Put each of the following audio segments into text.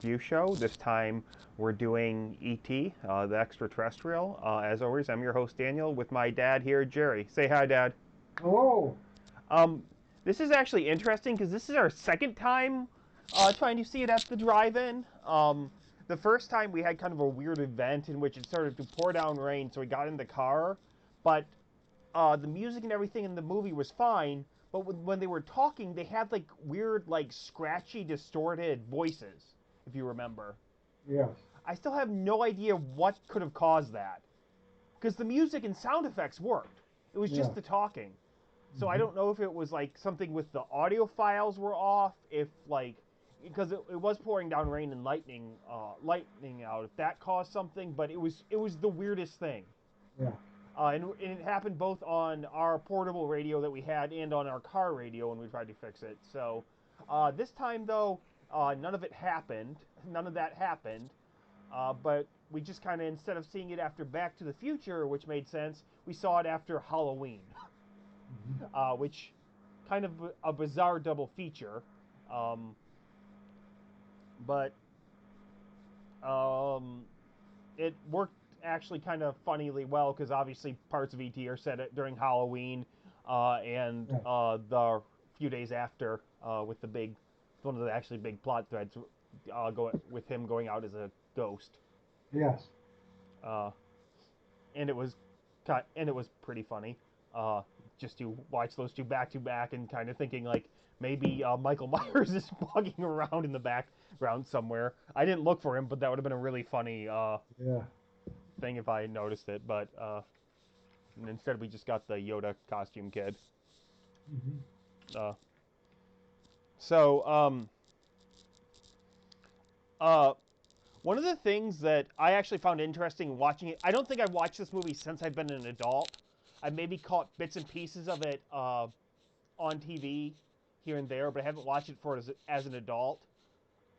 review show. This time we're doing ET, the Extra-Terrestrial. As always, I'm your host Daniel with my dad here, Jerry. Say hi, Dad. Hello. Um, this is actually interesting because this is our second time trying to see it at the drive-in. The first time we had kind of a weird event in which it started to pour down rain, so we got in the car, but the music and everything in the movie was fine. But when they were talking, they had like weird, like scratchy, distorted voices. If you remember, Yes. I still have no idea what could have caused that because the music and sound effects worked. It was just Yeah. the talking. So I Hmm. don't know if it was like something with the audio files were off, if like because it was pouring down rain and lightning out. If that caused something, but it was the weirdest thing. Yeah. And it happened both on our portable radio that we had and on our car radio when we tried to fix it. So this time though, none of it happened. None of that happened. But we just kind of, instead of seeing it after Back to the Future, which made sense, we saw it after Halloween, Hmm. which kind of a bizarre double feature. Um, but um, it worked actually kind of funnily well because obviously parts of ET are set during Halloween and Yes. the few days after with the big one of the actually big plot threads going with him going out as a ghost. Yes. Uh, and it was and it was pretty funny. Uh, just to watch those two back to back and kind of thinking like maybe Michael Myers is bugging around in the background somewhere. I didn't look for him, but that would have been a really funny Yeah. thing if I noticed it. But and instead we just got the Yoda costume kid. Hmm. Uh, so uh, one of the things that I actually found interesting watching it, I don't think I've watched this movie since I've been an adult. I maybe caught bits and pieces of it on TV here and there, but I haven't watched it for as an adult.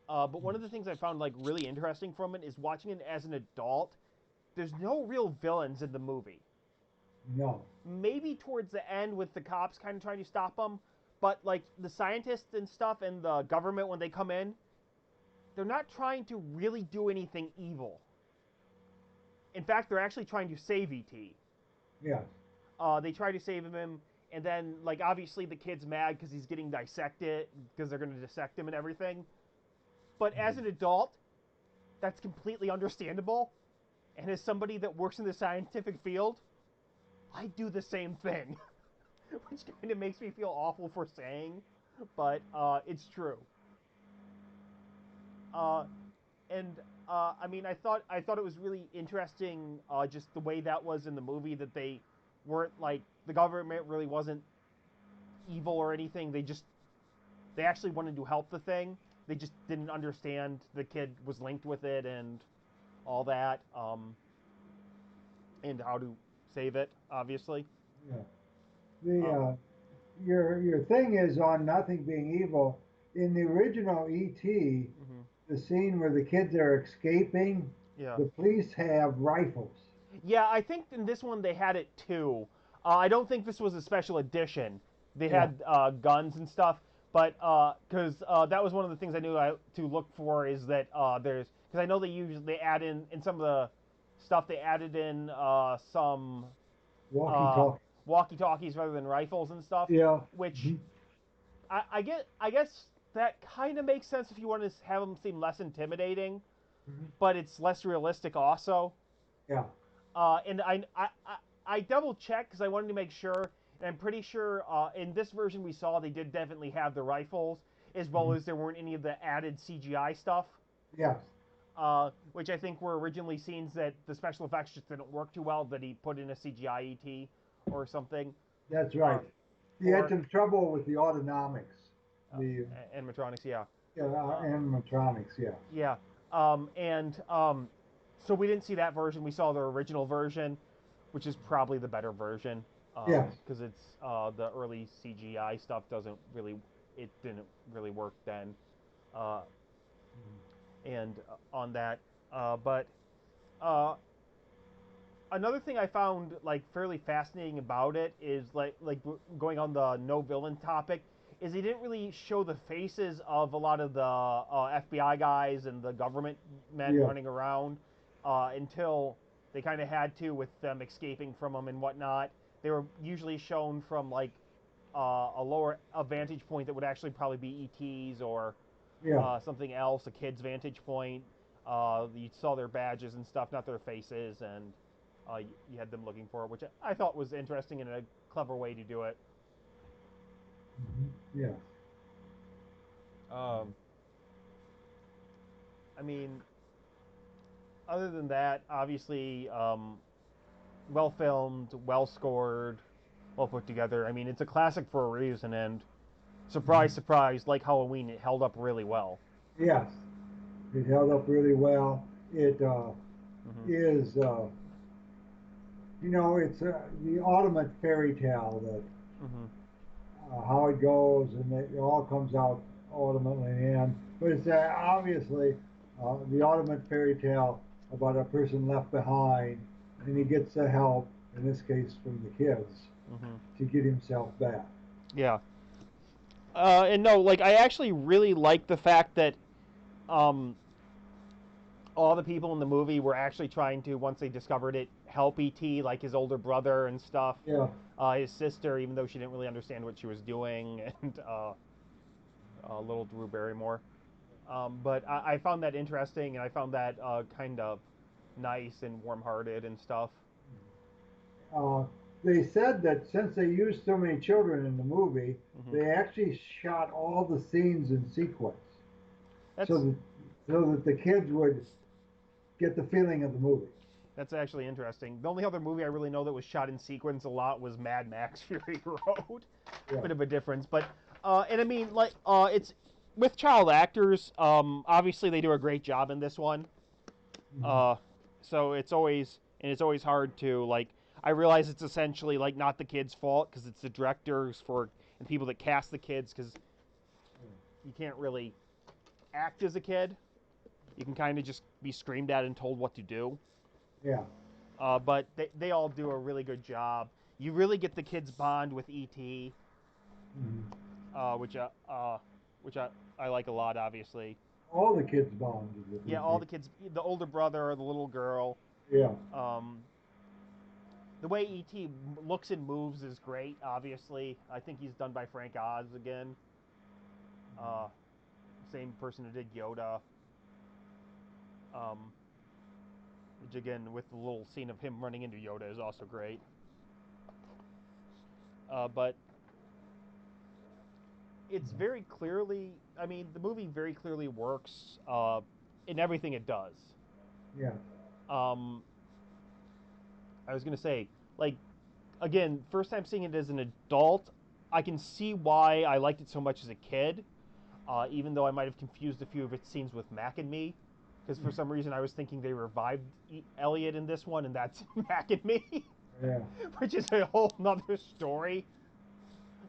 But one of the things I found like really interesting from it is watching it as an adult. There's no real villains in the movie. No. Maybe towards the end with the cops kind of trying to stop them, but like the scientists and stuff and the government when they come in, they're not trying to really do anything evil. In fact, they're actually trying to save ET. Yes. They try to save him, and then like obviously the kid's mad because he's getting dissected because they're going to dissect him and everything. But as an Hmm. adult, that's completely understandable. And as somebody that works in the scientific field, I do the same thing, which kind of makes me feel awful for saying, but it's true. Uh, and I mean, I thought it was really interesting, just the way that was in the movie that they weren't like the government really wasn't evil or anything. They actually wanted to help the thing. They just didn't understand the kid was linked with it and all that, and how to save it, obviously. Yeah. The Uh, your thing is on nothing being evil. In the original E.T., mhm. the scene where the kids are escaping, Yeah. the police have rifles. Yeah, I think in this one they had it too. I don't think this was a special edition. They Yeah. had guns and stuff, but because that was one of the things I knew to look for is that there's because I know they add in some of the stuff they added in some Walkie uh, talkie. walkie talkies rather than rifles and stuff, Yeah. which Hmm. I guess that kind of makes sense if you want to have them seem less intimidating, Hmm. but it's less realistic also. Yeah. And I double checked because I wanted to make sure, and I'm pretty sure in this version we saw they did definitely have the rifles, as well Hmm. as there weren't any of the added CGI stuff, Yes. which I think were originally scenes that the special effects just didn't work too well, that he put in a CGI ET or something, That's uh, right. You had or some trouble with the autonomics, uh, the animatronics, yeah. Uh, animatronics. Yeah. Yeah. And so we didn't see that version. We saw the original version, which is probably the better version Yes. because it's the early CGI stuff doesn't really it didn't really work then. Uh, and on that, but uh, another thing I found like fairly fascinating about it is like going on the no villain topic is they didn't really show the faces of a lot of the FBI guys and the government men Yeah. running around until they kind of had to with them escaping from them and whatnot. They were usually shown from like a vantage point that would actually probably be ET's or Yeah. something else, a kid's vantage point. You saw their badges and stuff, not their faces, and you had them looking for it, which I thought was interesting and a clever way to do it. Yeah. Um, I mean, other than that, obviously, well filmed, well scored, well put together. I mean, it's a classic for a reason, and surprise, surprise, like Halloween, it held up really well. Yes. It held up really well. It Hmm. is, it's the ultimate fairy tale that Hmm. how it goes, and it all comes out ultimately in the end. But it's obviously the ultimate fairy tale about a person left behind, and he gets the help, in this case from the kids, Hmm. to get himself back. Yeah. And no, like I actually really like the fact that um, all the people in the movie were actually trying to, once they discovered it, help ET, like his older brother and stuff, Yeah. his sister, even though she didn't really understand what she was doing, and little Drew Barrymore. But I found that interesting, and I found that kind of nice and warm-hearted and stuff. Uh, they said that since they used so many children in the movie, Hmm. they actually shot all the scenes in sequence, so That's that the kids would get the feeling of the movie. that's actually interesting. The only other movie I really know that was shot in sequence a lot was Mad Max Fury Road. Yeah. Bit of a difference, but and I mean, like, it's with child actors. Obviously, they do a great job in this one. Mhm. Uh, so it's always hard to like. I realize it's essentially like not the kids' fault because it's the directors for and people that cast the kids because you can't really act as a kid. You can kind of just be screamed at and told what to do. Yeah. But they all do a really good job. You really get the kids bond with ET, Mhm. uh, which uh, uh, which I like a lot. Obviously, All the kids bonded with yeah, all ET. the kids, the older brother, the little girl. Yeah. Um, the way ET looks and moves is great. Obviously, I think he's done by Frank Oz again. Uh, Same person who did Yoda. Um, which again, with the little scene of him running into Yoda, is also great. But it's very clearly, I mean, the movie very clearly works in everything it does. Yeah. Um, I was gonna say, like, again, first time seeing it as an adult, I can see why I liked it so much as a kid. Even though I might have confused a few of its scenes with Mac and Me, because for some reason I was thinking they revived Elliot in this one, and that's Mac and Me, Yeah. which is a whole nother story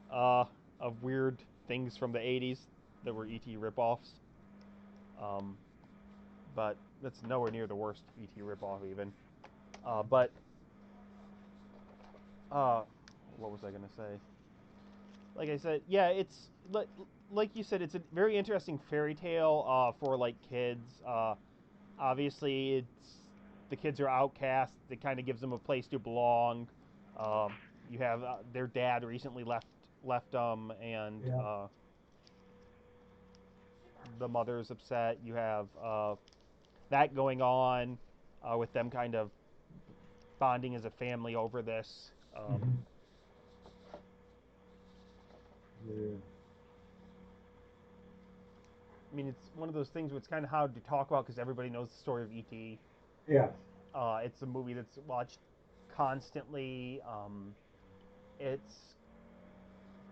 uh, of weird things from the '80s that were ET ripoffs. Um, but that's nowhere near the worst ET ripoff, even. But uh, what was I gonna say? Like I said, yeah, it's like you said, it's a very interesting fairy tale for like kids. Obviously, it's the kids are outcast. It kind of gives them a place to belong. Um, you have their dad recently left them, and Yeah. the mother's upset. You have that going on with them kind of bonding as a family over this. Mhm. Yeah. I mean, it's one of those things where it's kind of hard to talk about because everybody knows the story of ET. Yes. It's a movie that's watched constantly. It's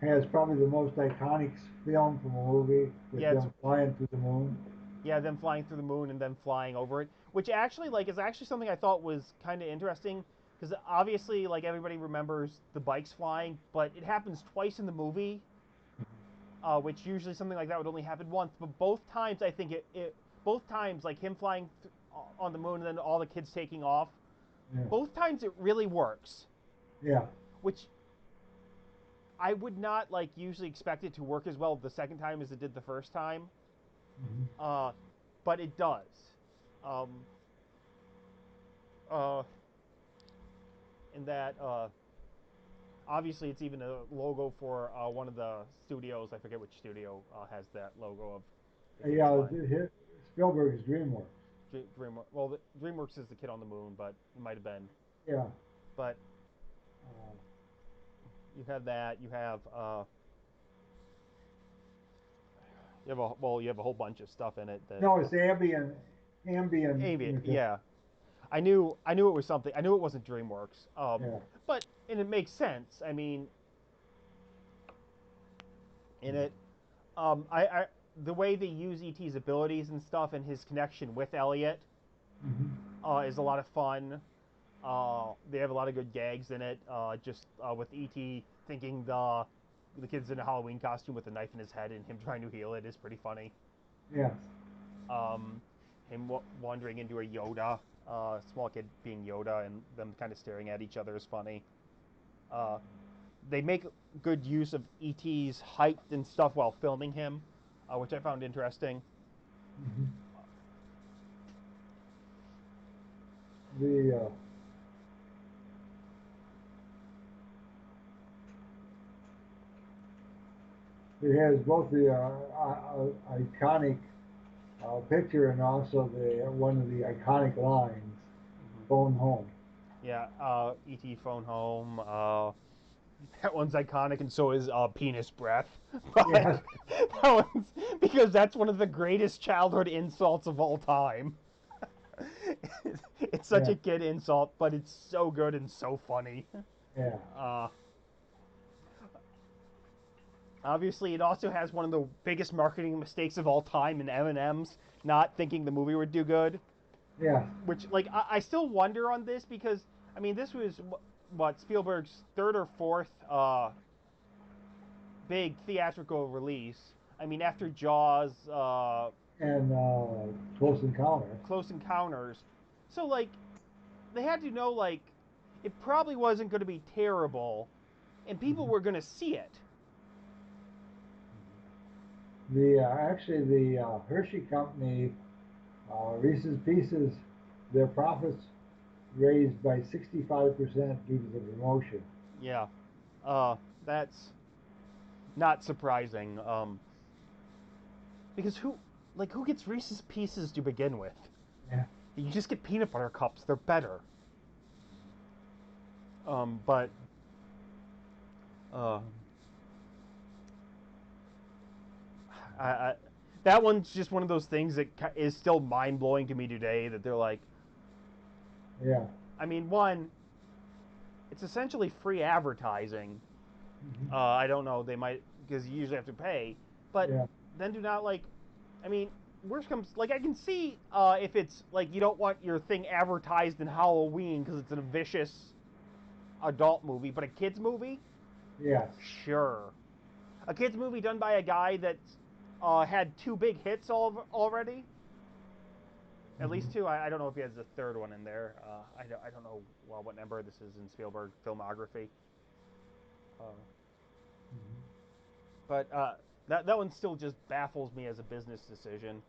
Has probably the most iconic film from a movie with yeah, it's them flying through the moon. yeah, them flying through the moon and them flying over it, which actually like is actually something I thought was kind of interesting because obviously like everybody remembers the bikes flying, but it happens twice in the movie, which usually something like that would only happen once. But both times I think it both times like him flying on the moon and then all the kids taking off, Yeah. both times it really works, Yeah. which I would not like usually expect it to work as well the second time as it did the first time. Mhm. Uh, but it does. Um, uh, in that obviously it's even a logo for one of the studios. I forget which studio has that logo of the kid Yeah, flying. Spielberg's DreamWorks. DreamWorks. Well, DreamWorks is the kid on the moon, but it might have been. Yeah. But Uh, you have that. You have a whole bunch of stuff in it that no, it's ambient ambient. image. Yeah, I knew it was something. I knew it wasn't DreamWorks. Yeah. But and it makes sense. I mean, in it, I the way they use ET's abilities and stuff and his connection with Elliot Mhm. is a lot of fun. They have a lot of good gags in it. Just with ET thinking the kid's in a Halloween costume with a knife in his head and him trying to heal it is pretty funny. Yes. Um, him wandering into a Yoda, small kid being Yoda, and them kind of staring at each other is funny. Uh, they make good use of ET's height and stuff while filming him, which I found interesting. Mhm. The it has both the iconic picture and also the one of the iconic lines, Hmm. "Phone home." Yeah, ET phone home. That one's iconic, and so is penis breath. But Yes. that one's because that's one of the greatest childhood insults of all time. It's such Yeah. a kid insult, but it's so good and so funny. Yeah. Uh, Obviously, it also has one of the biggest marketing mistakes of all time in M&M's, not thinking the movie would do good. Yeah. Which, like, I still wonder on this because, I mean, this was what Spielberg's third or fourth big theatrical release. I mean, after Jaws, And Close Encounter. Close Encounters. So, like, they had to know, like, it probably wasn't going to be terrible, and people Mhm. were going to see it. The actually the Hershey Company, Reese's Pieces, their profits raised by 65% due to the promotion. Yeah, that's not surprising. Because who gets Reese's Pieces to begin with? Yeah. You just get peanut butter cups; they're better. But uh, I that one's just one of those things that is still mind blowing to me today. That they're like, Yeah. I mean, one, it's essentially free advertising. Mhm. I don't know, they might because you usually have to pay, but Yeah. then do not like. I mean, worst comes like I can see if it's like you don't want your thing advertised in Halloween because it's a vicious adult movie, but a kids movie, Yes. sure. A kids movie done by a guy that had two big hits already. At least Mhm. two. I don't know if he has a third one in there. I don't know well what number this is in Spielberg filmography. Uh, Mhm. but that one still just baffles me as a business decision.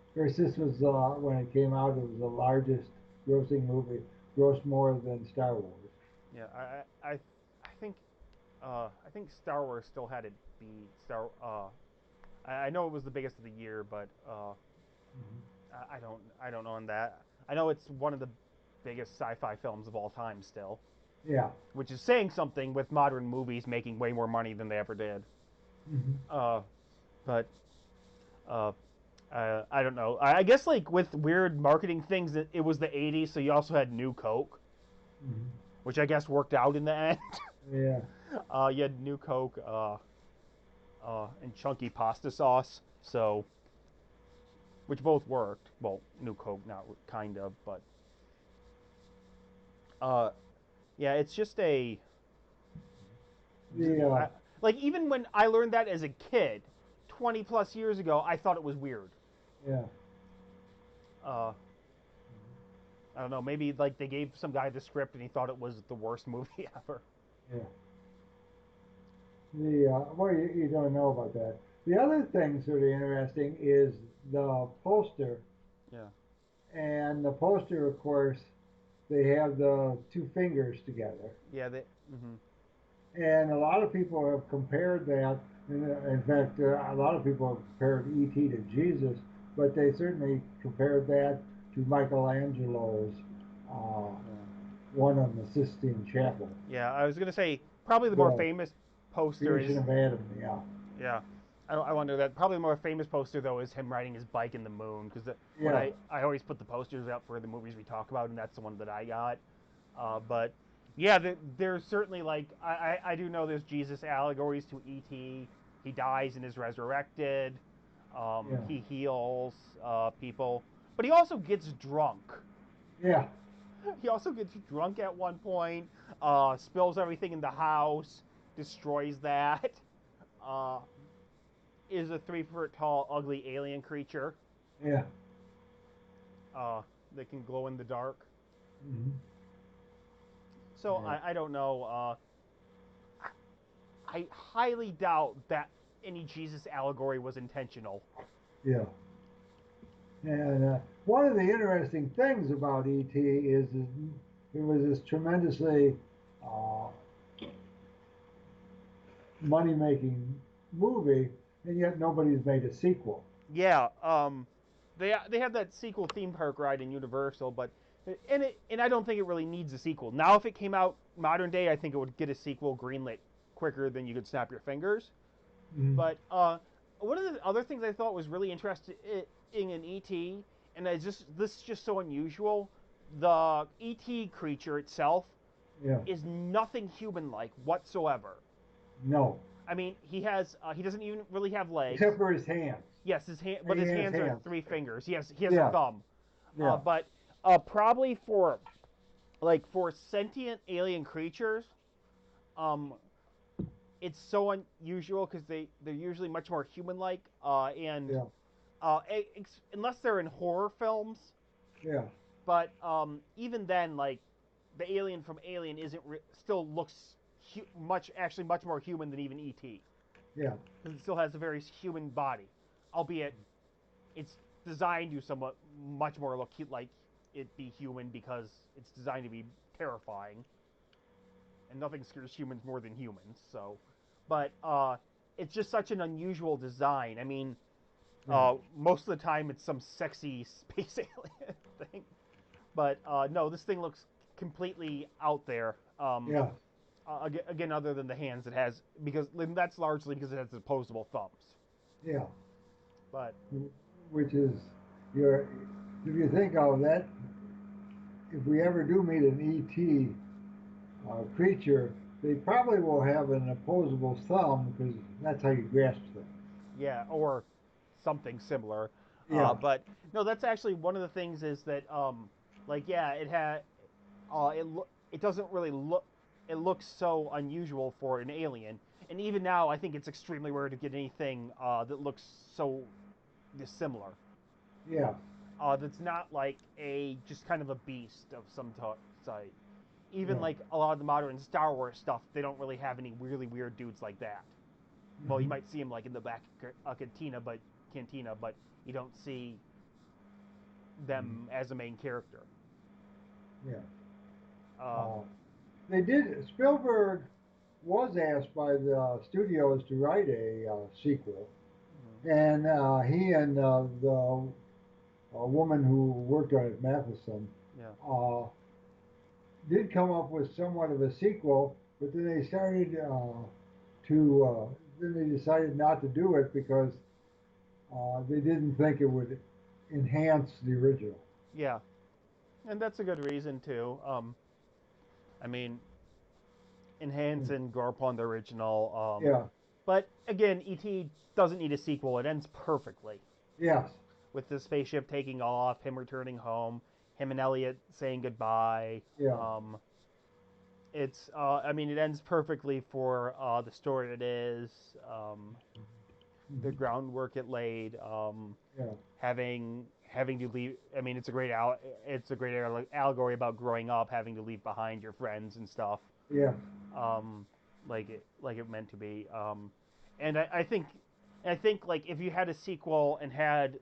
Of course, this was when it came out. It was the largest grossing movie, grossed more than Star Wars. Yeah, I think Star Wars still had it beat Star. I know it was the biggest of the year, but Mhm. I don't know on that. I know it's one of the biggest sci-fi films of all time still, Yeah. which is saying something with modern movies making way more money than they ever did. Mhm. Uh, but uh, I don't know. I guess like with weird marketing things, it was the '80s, so you also had New Coke, Mhm. which I guess worked out in the end. Yeah. You had New Coke and chunky pasta sauce, so which both worked. Well, New Coke, not kind of, but uh, yeah, it's just a The I, like even when I learned that as a kid, 20 plus years ago, I thought it was weird. yeah. Uh, I don't know, maybe like they gave some guy the script and he thought it was the worst movie ever. Yeah. Well, you don't know about that. The other thing sort of interesting is the poster, Yeah. and the poster, of course, they have the two fingers together, Yeah. They. Hmm. and a lot of people have compared that. In fact, a lot of people have compared E.T. to Jesus, but they certainly compared that to Michelangelo's uh, Yeah. one on the Sistine Chapel, Yeah. I was gonna say probably the more the famous poster creation is. of Adam. Yeah, Yeah. I wonder that probably the more famous poster though is him riding his bike in the moon because when yeah, I always put the posters up for the movies we talk about and that's the one that I got. But yeah, there's certainly like I do know there's Jesus allegories to E.T. He dies and is resurrected. yeah, He heals people, but he also gets drunk. yeah, He also gets drunk at one point. Spills everything in the house, destroys that. Uh, is a 3 foot tall, ugly alien creature yeah. uh, that can glow in the dark. Hmm. So Yeah, I don't know. I highly doubt that any Jesus allegory was intentional. yeah. And one of the interesting things about E.T. is it was this tremendously uh, money-making movie, and yet nobody's made a sequel. Yeah, they have that sequel theme park ride in Universal, but and I don't think it really needs a sequel. Now, if it came out modern day, I think it would get a sequel greenlit quicker than you could snap your fingers. Mm. But one of the other things I thought was really interesting in ET, and I just this is just so unusual. The ET creature itself Yeah. is nothing human-like whatsoever. No. I mean, he doesn't even really have Except legs. for his hands. Yes, his hand, but He his has hands are hands. 3 fingers. He has a Yeah. thumb. Yeah. But probably for for sentient alien creatures, um, it's so unusual because they're usually much more human-like, and Yeah. unless they're in horror films. Yeah. But even then, like the alien from Alien isn't still looks much more human than even ET Yeah. because it still has a very human body, albeit it's designed to somewhat much more look like it be human because it's designed to be terrifying, and nothing scares humans more than humans. So, but it's just such an unusual design. I mean, Yeah. most of the time it's some sexy space alien thing, but no, this thing looks completely out there. Yeah. Again, other than the hands it has, because that's largely because it has opposable thumbs. Yeah. But Which is your. If you think of that, if we ever do meet an ET creature, they probably will have an opposable thumb because that's how you grasp things. yeah, or something similar. Yeah. But no, that's actually one of the things is that like yeah, it doesn't really look it looks so unusual for an alien, and even now I think it's extremely rare to get anything that looks so dissimilar. Yeah. That's not like a just kind of a beast of some type. Even Yeah. like a lot of the modern Star Wars stuff, they don't really have any really weird dudes like that. Well, you Hmm. might see him like in the back cantina, but you don't see them as a main character. Yeah. Um, Uh, they did. Spielberg was asked by the studios to write a sequel, mhm, and he and the woman who worked on it, Matheson, yeah, uh, did come up with somewhat of a sequel, but then they started to. Then they decided not to do it because they didn't think it would enhance the original. yeah, and that's a good reason too. I mean, enhance and grow upon the original. Yeah. But again, ET doesn't need a sequel. It ends perfectly Yes. with the spaceship taking off, him returning home, him and Elliot saying goodbye. Yeah. Um, I mean, it ends perfectly for the story it is, the Hmm. groundwork it laid, Yeah. having to leave. I mean, it's a great allegory about growing up, having to leave behind your friends and stuff. Yeah. Um, like it meant to be. And I think like if you had a sequel and had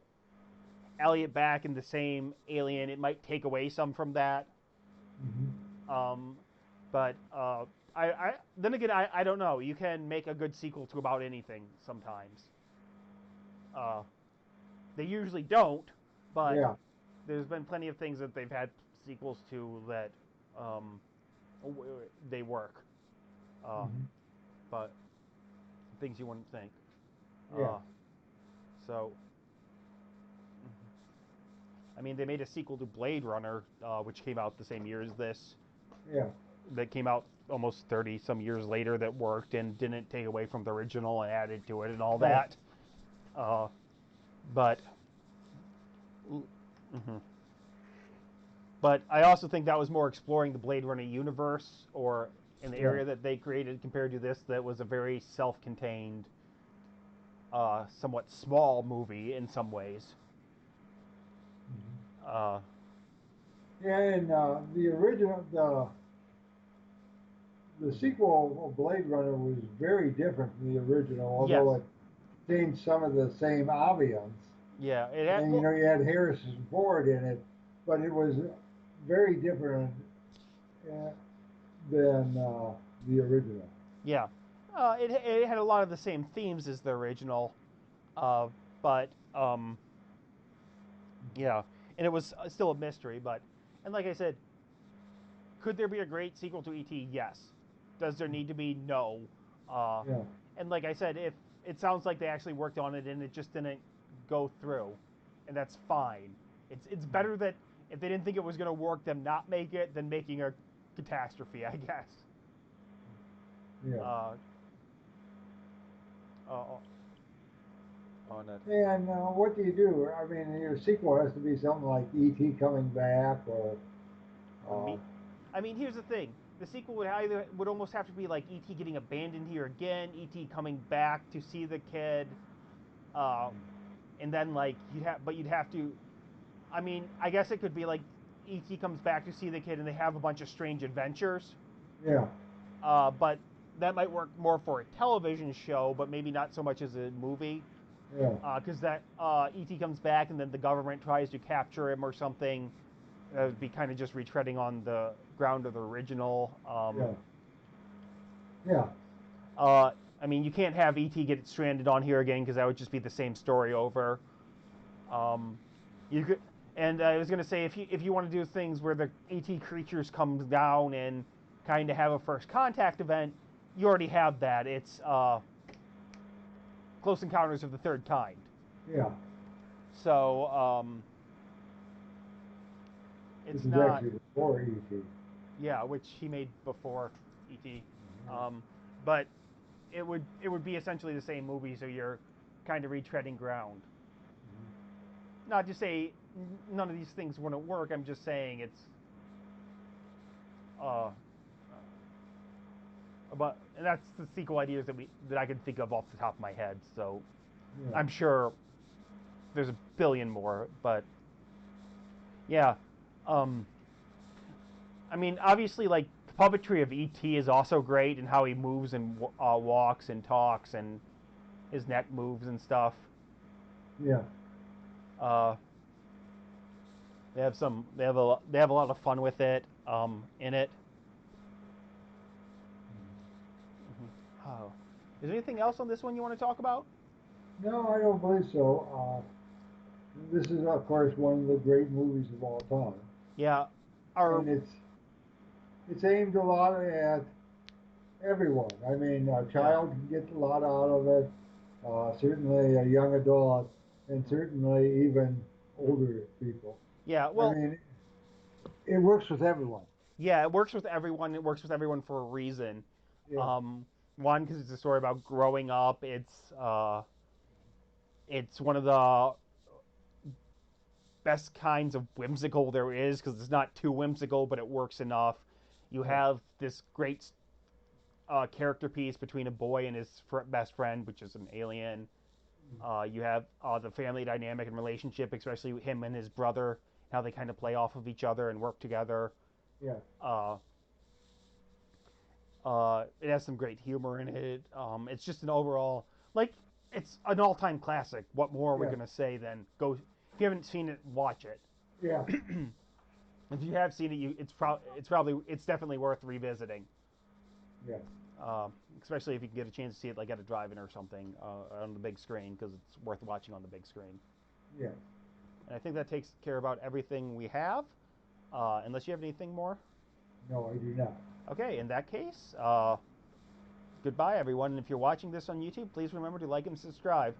Elliot back in the same alien, it might take away some from that. Hmm. Um, but I then again I don't know. You can make a good sequel to about anything sometimes. Uh, they usually don't, but Yeah. there's been plenty of things that they've had sequels to that um, they work. Uh, Hmm. but things you wouldn't think. Yeah. Uh, so I mean, they made a sequel to Blade Runner, which came out the same year as this. Yeah. That came out almost 30 some years later that worked and didn't take away from the original and added to it and all Right. that. Uh, but mhm. But I also think that was more exploring the Blade Runner universe or in the Yeah. area that they created compared to this that was a very self-contained, somewhat small movie in some ways. Hmm. Uh, Yeah, and the original, the mhm. sequel of Blade Runner was very different from the original, Yes, although it changed some of the same ambience. yeah, it had And well, you had Harrison Ford in it, but it was very different uh, than the original. yeah, it had a lot of the same themes as the original, uh, but yeah, and it was still a mystery. But and like I said, could there be a great sequel to ET? Yes. Does there need to be? No. Uh, Yeah, and like I said, if it sounds like they actually worked on it and it just didn't go through, and that's fine. It's better that if they didn't think it was going to work, them not make it than making a catastrophe, I guess. yeah. Uh, uh, on it. And what do you do? I mean, your sequel has to be something like E.T. coming back, or uh, Me, I mean, here's the thing: the sequel would either would almost have to be like ET getting abandoned here again, ET coming back to see the kid, uh, and then like you'd have to. I mean, I guess it could be like ET comes back to see the kid, and they have a bunch of strange adventures. yeah, But that might work more for a television show, but maybe not so much as a movie. yeah, Because that ET comes back, and then the government tries to capture him or something. That would be kind of just retreading on the ground of the original. yeah, yeah. I mean, you can't have ET get stranded on here again because that would just be the same story over. Um, you could, and I was gonna say if you want to do things where the ET creatures come down and kind of have a first contact event, you already have that. It's Close Encounters of the Third Kind. Yeah. So This it's is not, actually before E.T. yeah, which he made before ET. Um, but it would be essentially the same movie, so you're kind of retreading ground. Not to say none of these things wouldn't work. I'm just saying it's uh, but and that's the sequel ideas that I can think of off the top of my head. So Yeah. I'm sure there's a billion more, but yeah. Um, I mean, obviously, like the puppetry of ET is also great, and how he moves and walks and talks, and his neck moves and stuff. Yeah. Uh, they have a lot of fun with it in it. Oh. Is there anything else on this one you want to talk about? No, I don't believe so. This is, of course, one of the great movies of all time, Yeah. Our and it's aimed a lot at everyone. I mean, a yeah. child can get a lot out of it. Certainly, a young adult, and Mhm. certainly even Mhm. older people. Yeah. I Well, mean, it works with everyone. yeah. It works with everyone. It works with everyone for a reason. Yeah, Um, One, because it's a story about growing up. It's one of the best kinds of whimsical there is because it's not too whimsical, but it works enough. You yeah, have this great character piece between a boy and his best friend, which is an alien. You have the family dynamic and relationship, especially him and his brother, how they kind of play off of each other and work together. yeah, Uh, It has some great humor in it. It's just an overall like it's an all-time classic. What more are we Yeah, gonna say than go? If you haven't seen it, watch it. yeah, If you have seen it, it's definitely worth revisiting. yeah, Especially if you can get a chance to see it like at a drive-in or something on the big screen, because it's worth watching on the big screen. yeah. And I think that takes care about everything we have. Unless you have anything more. No, I do not. Okay, in that case, goodbye, everyone. And if you're watching this on YouTube, please remember to like and subscribe.